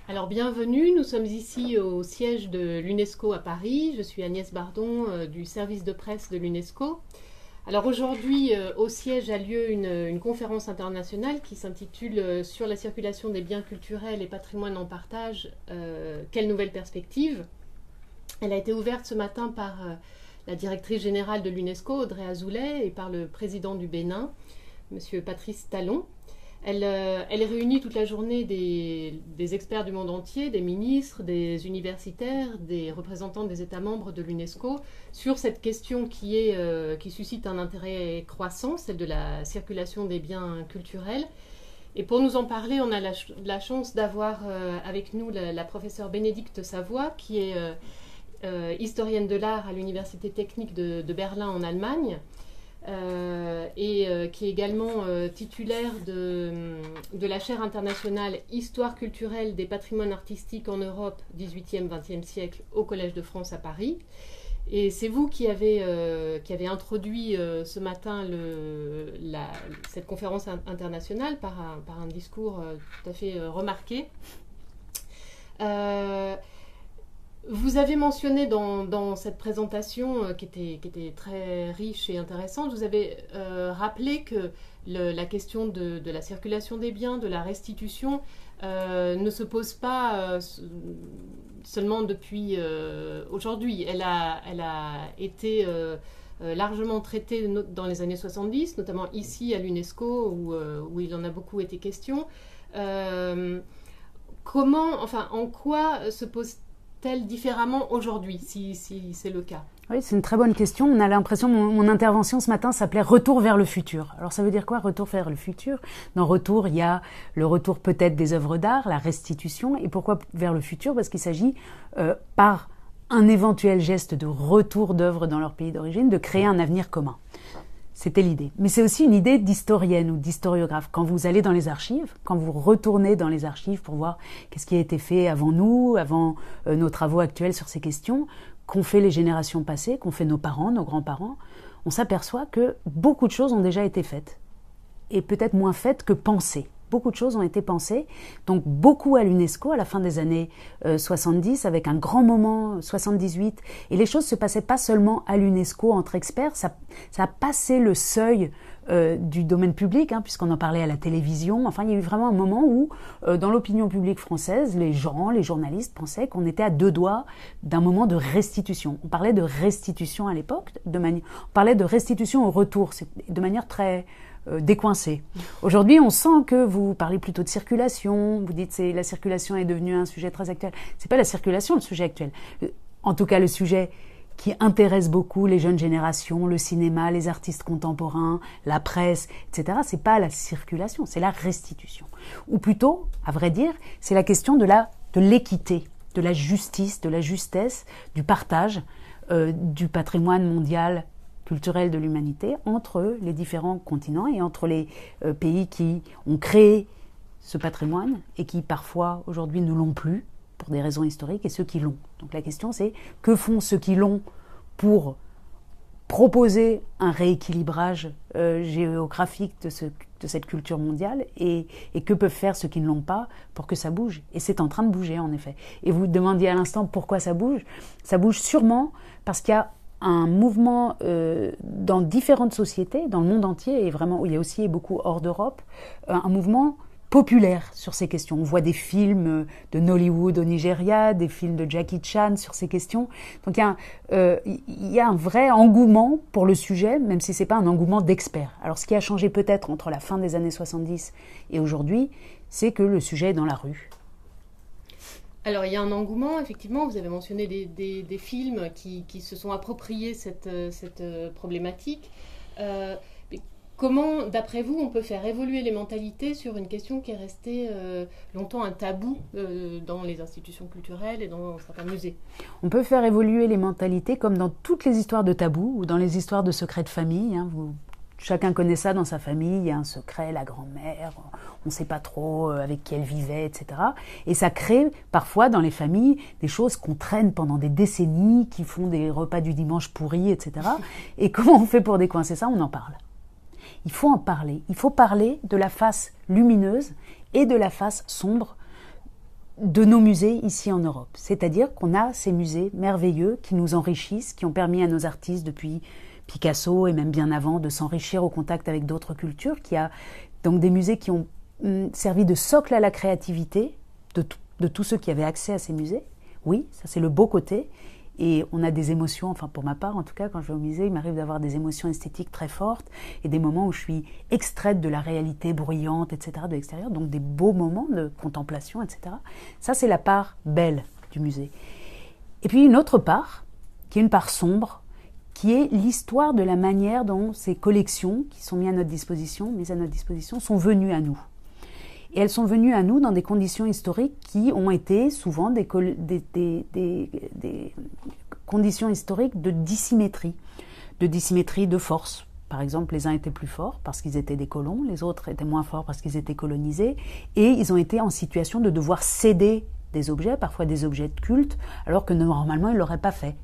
Alors bienvenue, nous sommes ici au siège de l'UNESCO à Paris. Je suis Agnès Bardon du service de presse de l'UNESCO. Alors aujourd'hui au siège a lieu une conférence internationale qui s'intitule Sur la circulation des biens culturels et patrimoine en partage, quelle nouvelle perspective. Elle a été ouverte ce matin par la directrice générale de l'UNESCO, Audrey Azoulay, et par le président du Bénin, Monsieur Patrice Talon. Elle réunit toute la journée des experts du monde entier, des ministres, des universitaires, des représentants des États membres de l'UNESCO sur cette question qui suscite un intérêt croissant, celle de la circulation des biens culturels. Et pour nous en parler, on a la chance d'avoir avec nous la professeure Bénédicte Savoie, qui est historienne de l'art à l'Université technique de Berlin en Allemagne. Qui est également titulaire de la chaire internationale Histoire culturelle des patrimoines artistiques en Europe 18e-20e siècle au Collège de France à Paris. Et c'est vous qui avez introduit ce matin cette conférence internationale par un discours tout à fait remarqué. Vous avez mentionné dans cette présentation qui était très riche et intéressante, vous avez rappelé que la question de la circulation des biens, de la restitution, ne se pose pas seulement depuis aujourd'hui. Elle a été largement traitée dans les années 70, notamment ici à l'UNESCO où il en a beaucoup été question. En quoi se pose-t-elle différemment aujourd'hui, si c'est le cas? Oui, c'est une très bonne question. On a l'impression, mon intervention ce matin s'appelait « Retour vers le futur ». Alors ça veut dire quoi, retour vers le futur? Dans retour, il y a le retour peut-être des œuvres d'art, la restitution. Et pourquoi vers le futur? Parce qu'il s'agit, par un éventuel geste de retour d'œuvres dans leur pays d'origine, de créer un avenir commun. C'était l'idée. Mais c'est aussi une idée d'historienne ou d'historiographe. Quand vous allez dans les archives, quand vous retournez dans les archives pour voir qu'est-ce qui a été fait avant nous, avant nos travaux actuels sur ces questions, qu'ont fait les générations passées, qu'ont fait nos parents, nos grands-parents, on s'aperçoit que beaucoup de choses ont déjà été faites. Et peut-être moins faites que pensées. Beaucoup de choses ont été pensées, donc beaucoup à l'UNESCO à la fin des années 70, avec un grand moment 78. Et les choses se passaient pas seulement à l'UNESCO entre experts, ça a passé le seuil du domaine public, puisqu'on en parlait à la télévision. Enfin, il y a eu vraiment un moment où, dans l'opinion publique française, les journalistes pensaient qu'on était à deux doigts d'un moment de restitution. On parlait de restitution à l'époque, on parlait de restitution au retour, de manière très décoincé. Aujourd'hui, on sent que vous parlez plutôt de circulation, vous dites que la circulation est devenue un sujet très actuel. C'est pas la circulation le sujet actuel. En tout cas, le sujet qui intéresse beaucoup les jeunes générations, le cinéma, les artistes contemporains, la presse, etc. C'est pas la circulation, c'est la restitution. Ou plutôt, à vrai dire, c'est la question de l'équité, de la justice, de la justesse, du partage du patrimoine mondial culturelle de l'humanité entre les différents continents et entre les pays qui ont créé ce patrimoine et qui parfois aujourd'hui ne l'ont plus pour des raisons historiques et ceux qui l'ont. Donc la question c'est que font ceux qui l'ont pour proposer un rééquilibrage géographique de cette culture mondiale et que peuvent faire ceux qui ne l'ont pas pour que ça bouge. Et c'est en train de bouger en effet. Et vous demandiez à l'instant pourquoi ça bouge. Ça bouge sûrement parce qu'il y a un mouvement dans différentes sociétés, dans le monde entier, et vraiment où il y a aussi beaucoup hors d'Europe, un mouvement populaire sur ces questions. On voit des films de Nollywood au Nigeria, des films de Jackie Chan sur ces questions. Donc il y a un vrai engouement pour le sujet, même si c'est pas un engouement d'experts. Alors ce qui a changé peut-être entre la fin des années 70 et aujourd'hui, c'est que le sujet est dans la rue. Alors, il y a un engouement, effectivement, vous avez mentionné des films qui se sont appropriés cette problématique. Mais comment, d'après vous, on peut faire évoluer les mentalités sur une question qui est restée longtemps un tabou dans les institutions culturelles et dans certains musées? On peut faire évoluer les mentalités comme dans toutes les histoires de tabous ou dans les histoires de secrets de famille. Chacun connaît ça dans sa famille, il y a un secret, la grand-mère, on ne sait pas trop avec qui elle vivait, etc. Et ça crée parfois dans les familles des choses qu'on traîne pendant des décennies, qui font des repas du dimanche pourris, etc. Et comment on fait pour décoincer ça? On en parle. Il faut en parler. Il faut parler de la face lumineuse et de la face sombre de nos musées ici en Europe. C'est-à-dire qu'on a ces musées merveilleux qui nous enrichissent, qui ont permis à nos artistes depuis Picasso et même bien avant de s'enrichir au contact avec d'autres cultures, qui a donc des musées qui ont servi de socle à la créativité de tous ceux qui avaient accès à ces musées. Oui, ça c'est le beau côté. Et on a des émotions, enfin pour ma part en tout cas, quand je vais au musée, il m'arrive d'avoir des émotions esthétiques très fortes et des moments où je suis extraite de la réalité bruyante, etc., de l'extérieur, donc des beaux moments de contemplation, etc. Ça, c'est la part belle du musée. Et puis une autre part, qui est une part sombre, qui est l'histoire de la manière dont ces collections, qui sont mises à notre disposition, sont venues à nous. Et elles sont venues à nous dans des conditions historiques qui ont été souvent des conditions historiques de dissymétrie de force. Par exemple, les uns étaient plus forts parce qu'ils étaient des colons, les autres étaient moins forts parce qu'ils étaient colonisés, et ils ont été en situation de devoir céder des objets, parfois des objets de culte, alors que normalement ils ne l'auraient pas fait.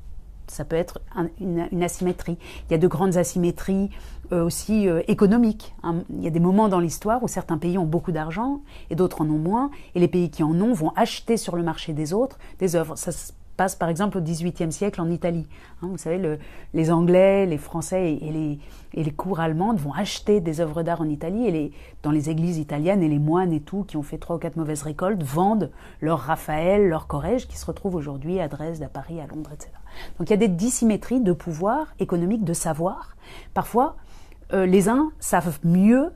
Ça peut être une asymétrie. Il y a de grandes asymétries aussi économiques. Il y a des moments dans l'histoire où certains pays ont beaucoup d'argent et d'autres en ont moins. Et les pays qui en ont vont acheter sur le marché des autres des œuvres. Ça se passe par exemple au XVIIIe siècle en Italie. Vous savez, les Anglais, les Français et les cours allemandes vont acheter des œuvres d'art en Italie. Et dans les églises italiennes, et les moines et tout, qui ont fait 3 ou 4 mauvaises récoltes, vendent leurs Raphaël, leurs Corrège, qui se retrouvent aujourd'hui à Dresde, à Paris, à Londres, etc. Donc il y a des dissymétries de pouvoir économique, de savoir. Parfois, les uns savent mieux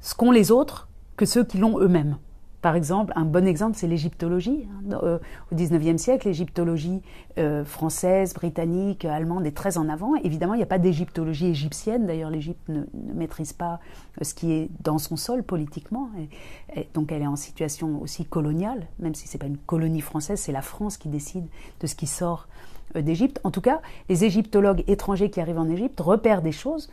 ce qu'ont les autres que ceux qui l'ont eux-mêmes. Par exemple, un bon exemple, c'est l'égyptologie. Au XIXe siècle, l'égyptologie française, britannique, allemande est très en avant. Évidemment, il n'y a pas d'égyptologie égyptienne. D'ailleurs, l'Égypte ne maîtrise pas ce qui est dans son sol politiquement. Et donc, elle est en situation aussi coloniale, même si ce n'est pas une colonie française, c'est la France qui décide de ce qui sort d'Égypte. En tout cas, les égyptologues étrangers qui arrivent en Égypte repèrent des choses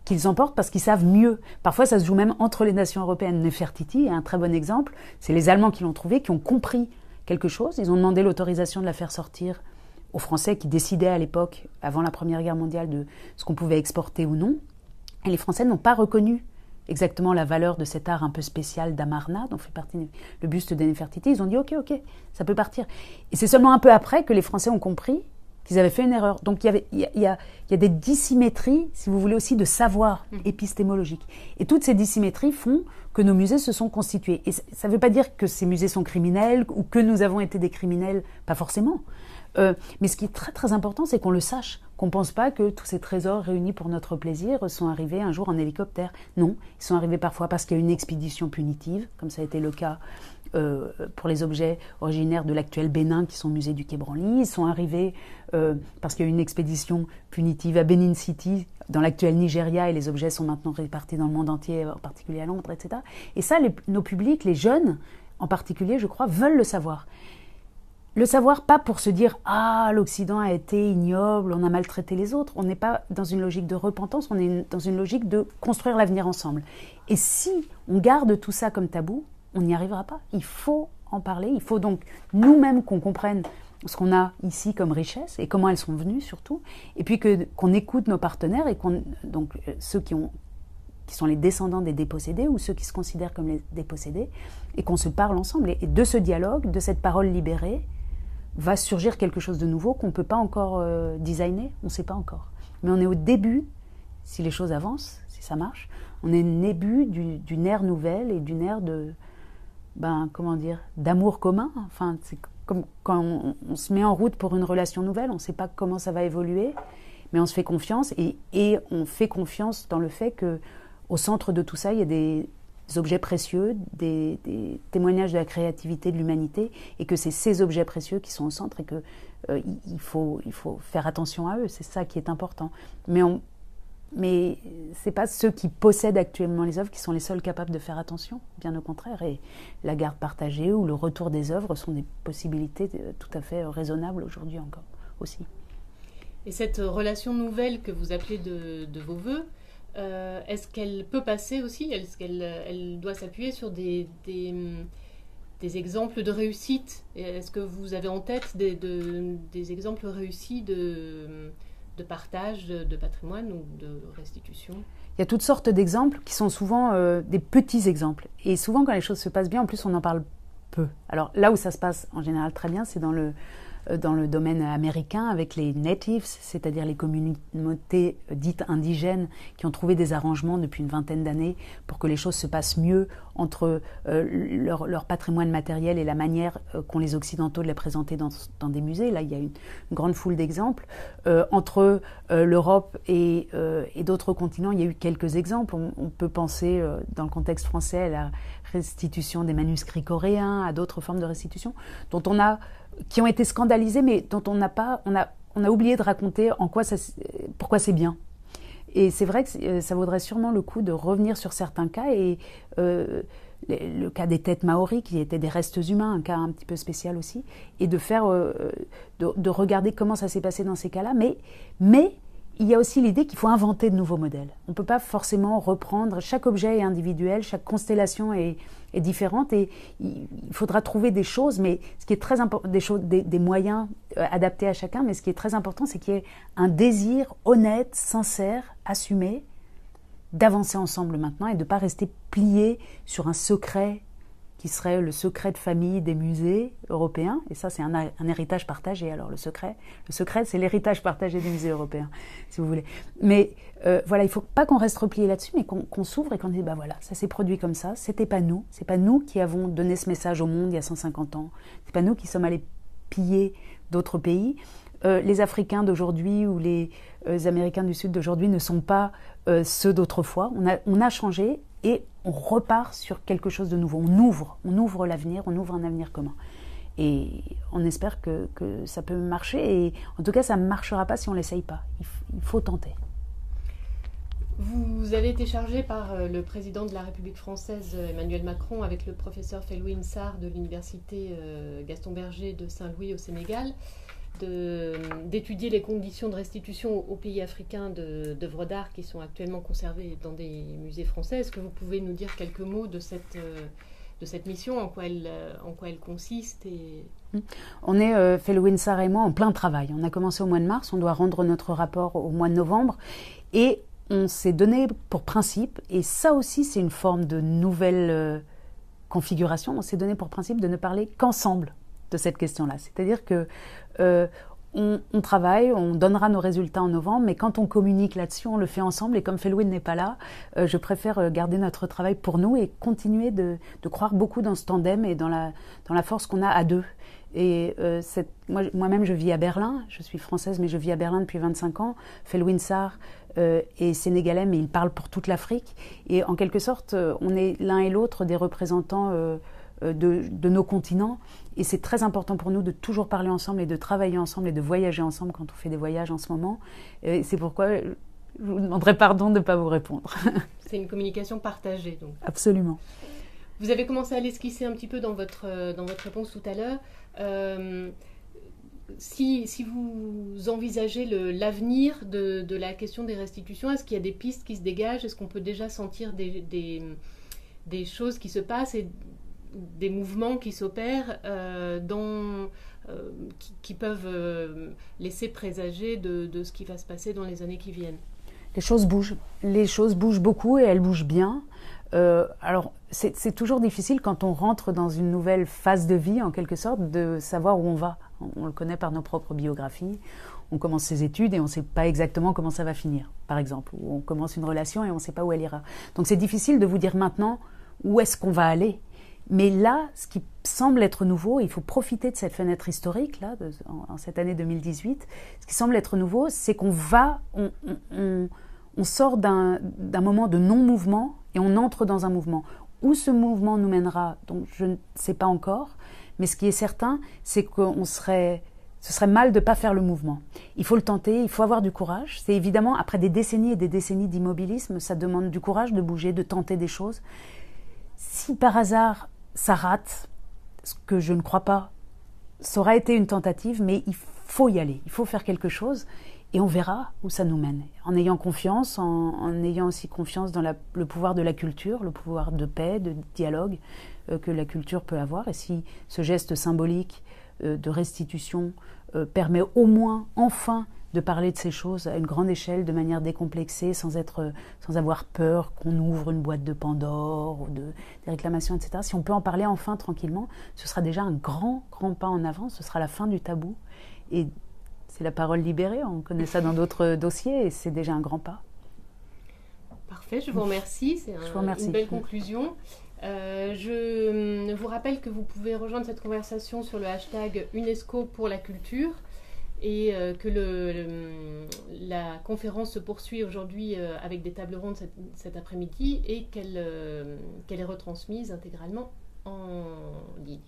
qu'ils emportent parce qu'ils savent mieux. Parfois, ça se joue même entre les nations européennes. Nefertiti est un très bon exemple. C'est les Allemands qui l'ont trouvé, qui ont compris quelque chose. Ils ont demandé l'autorisation de la faire sortir aux Français qui décidaient à l'époque, avant la Première Guerre mondiale, de ce qu'on pouvait exporter ou non. Et les Français n'ont pas reconnu exactement la valeur de cet art un peu spécial d'Amarna, dont fait partie le buste de Nefertiti. Ils ont dit ok, ça peut partir. Et c'est seulement un peu après que les Français ont compris qu'ils avaient fait une erreur. Donc il y a des dissymétries, si vous voulez, aussi de savoir épistémologique. Et toutes ces dissymétries font que nos musées se sont constitués. Et ça ne veut pas dire que ces musées sont criminels ou que nous avons été des criminels, pas forcément. Mais ce qui est très très important, c'est qu'on le sache, qu'on ne pense pas que tous ces trésors réunis pour notre plaisir sont arrivés un jour en hélicoptère. Non, ils sont arrivés parfois parce qu'il y a eu une expédition punitive, comme ça a été le cas pour les objets originaires de l'actuel Bénin qui sont au musée du Quai Branly. Ils sont arrivés parce qu'il y a eu une expédition punitive à Benin City, dans l'actuel Nigeria, et les objets sont maintenant répartis dans le monde entier, en particulier à Londres, etc. Et ça, nos publics, les jeunes en particulier, je crois, veulent le savoir. Le savoir, pas pour se dire « Ah, l'Occident a été ignoble, on a maltraité les autres ». On n'est pas dans une logique de repentance, on est dans une logique de construire l'avenir ensemble. Et si on garde tout ça comme tabou, on n'y arrivera pas. Il faut en parler, il faut donc nous-mêmes qu'on comprenne ce qu'on a ici comme richesse et comment elles sont venues surtout, et puis qu'on écoute nos partenaires, et donc ceux qui sont les descendants des dépossédés ou ceux qui se considèrent comme les dépossédés, et qu'on se parle ensemble. Et de ce dialogue, de cette parole libérée, va surgir quelque chose de nouveau qu'on ne peut pas encore designer, on ne sait pas encore. Mais on est au début, si les choses avancent, si ça marche, on est au début d'une ère nouvelle et d'une ère d'amour commun. Enfin, c'est comme quand on se met en route pour une relation nouvelle, on ne sait pas comment ça va évoluer, mais on se fait confiance et on fait confiance dans le fait qu'au centre de tout ça, il y a des objets précieux, des témoignages de la créativité de l'humanité, et que c'est ces objets précieux qui sont au centre et qu'il faut faire attention à eux. C'est ça qui est important. Mais ce n'est pas ceux qui possèdent actuellement les œuvres qui sont les seuls capables de faire attention, bien au contraire. Et la garde partagée ou le retour des œuvres sont des possibilités tout à fait raisonnables aujourd'hui encore aussi. Et cette relation nouvelle que vous appelez de vos voeux, est-ce qu'elle peut passer aussi, est-ce qu'elle doit s'appuyer sur des exemples de réussite? Est-ce que vous avez en tête des exemples réussis de partage de patrimoine ou de restitution? Il y a toutes sortes d'exemples qui sont souvent des petits exemples. Et souvent, quand les choses se passent bien, en plus, on n'en parle peu. Alors là où ça se passe en général très bien, c'est dans le domaine américain avec les natives, c'est-à-dire les communautés dites indigènes qui ont trouvé des arrangements depuis une vingtaine d'années pour que les choses se passent mieux entre leur patrimoine matériel et la manière qu'ont les Occidentaux de les présenter dans des musées. Là, il y a une grande foule d'exemples. Entre l'Europe et d'autres continents, il y a eu quelques exemples. On peut penser, dans le contexte français, à la restitution des manuscrits coréens, à d'autres formes de restitution, qui ont été scandalisés, mais dont on a oublié de raconter pourquoi c'est bien. Et c'est vrai que ça vaudrait sûrement le coup de revenir sur certains cas, et le cas des têtes maoris, qui étaient des restes humains, un cas un petit peu spécial aussi, et de regarder comment ça s'est passé dans ces cas-là, mais il y a aussi l'idée qu'il faut inventer de nouveaux modèles. On ne peut pas forcément reprendre, chaque objet est individuel, chaque constellation est différente, et il faudra trouver des choses, mais ce qui est très important, des moyens adaptés à chacun, mais ce qui est très important, c'est qu'il y ait un désir honnête, sincère, assumé, d'avancer ensemble maintenant et de ne pas rester plié sur un secret qui serait le secret de famille des musées européens. Et ça, c'est un héritage partagé. Alors le secret, c'est l'héritage partagé des musées européens, si vous voulez. Mais voilà, il ne faut pas qu'on reste replié là-dessus, mais qu'on s'ouvre et qu'on dise, bah voilà, ça s'est produit comme ça, c'était pas nous. C'est pas nous qui avons donné ce message au monde il y a 150 ans. C'est pas nous qui sommes allés piller d'autres pays. Les Africains d'aujourd'hui ou les Américains du Sud d'aujourd'hui ne sont pas ceux d'autrefois. On a changé et on repart sur quelque chose de nouveau. On ouvre l'avenir, on ouvre un avenir commun. Et on espère que ça peut marcher. Et en tout cas, ça ne marchera pas si on ne l'essaye pas. Il faut tenter. Vous avez été chargé par le président de la République française, Emmanuel Macron, avec le professeur Felwine Sarr de l'université Gaston Berger de Saint-Louis au Sénégal, d'étudier les conditions de restitution aux pays africains d'œuvres d'art qui sont actuellement conservées dans des musées français. Est-ce que vous pouvez nous dire quelques mots de cette mission, en quoi elle consiste On est, Felwine Sarr et moi, en plein travail. On a commencé au mois de mars, on doit rendre notre rapport au mois de novembre, et on s'est donné pour principe, et ça aussi c'est une forme de nouvelle configuration, on s'est donné pour principe de ne parler qu'ensemble de cette question-là. C'est-à-dire que on travaille, on donnera nos résultats en novembre, mais quand on communique là-dessus, on le fait ensemble. Et comme Felwine n'est pas là, je préfère garder notre travail pour nous et continuer de croire beaucoup dans ce tandem et dans la force qu'on a à deux. Et moi-même, je vis à Berlin. Je suis française, mais je vis à Berlin depuis 25 ans. Felwine Sarr est sénégalais, mais il parle pour toute l'Afrique. Et en quelque sorte, on est l'un et l'autre des représentants de nos continents, et c'est très important pour nous de toujours parler ensemble et de travailler ensemble et de voyager ensemble quand on fait des voyages en ce moment. Et c'est pourquoi je vous demanderai pardon de ne pas vous répondre. C'est une communication partagée, donc. Absolument. Vous avez commencé à l'esquisser un petit peu dans votre réponse tout à l'heure. Si vous envisagez l'avenir de la question des restitutions, est-ce qu'il y a des pistes qui se dégagent? Est-ce qu'on peut déjà sentir des choses qui se passent et des mouvements qui s'opèrent qui peuvent laisser présager de ce qui va se passer dans les années qui viennent? Les choses bougent beaucoup et elles bougent bien. Alors c'est toujours difficile quand on rentre dans une nouvelle phase de vie en quelque sorte de savoir où on va. On le connaît par nos propres biographies. On commence ses études et on ne sait pas exactement comment ça va finir, par exemple. Ou on commence une relation et on ne sait pas où elle ira. Donc c'est difficile de vous dire maintenant où est-ce qu'on va aller. Mais là, ce qui semble être nouveau, il faut profiter de cette fenêtre historique, là, en cette année 2018, ce qui semble être nouveau, c'est qu'on sort d'un moment de non-mouvement et on entre dans un mouvement. Où ce mouvement nous mènera, donc je ne sais pas encore, mais ce qui est certain, c'est que ce serait mal de ne pas faire le mouvement. Il faut le tenter, il faut avoir du courage. C'est évidemment, après des décennies et des décennies d'immobilisme, ça demande du courage de bouger, de tenter des choses. Si par hasard ça rate, ce que je ne crois pas, ça aura été une tentative, mais il faut y aller, il faut faire quelque chose et on verra où ça nous mène. En ayant confiance, en ayant aussi confiance dans le pouvoir de la culture, le pouvoir de paix, de dialogue que la culture peut avoir. Et si ce geste symbolique de restitution permet au moins, enfin, de parler de ces choses à une grande échelle, de manière décomplexée, sans avoir peur qu'on ouvre une boîte de Pandore ou des réclamations, etc. Si on peut en parler enfin tranquillement, ce sera déjà un grand, grand pas en avant, ce sera la fin du tabou. Et c'est la parole libérée, on connaît ça dans d'autres dossiers, et c'est déjà un grand pas. Parfait, je vous remercie, c'est une belle conclusion. Je vous rappelle que vous pouvez rejoindre cette conversation sur le hashtag UNESCO pour la culture et que la conférence se poursuit aujourd'hui avec des tables rondes cet après-midi et qu'elle est retransmise intégralement en ligne.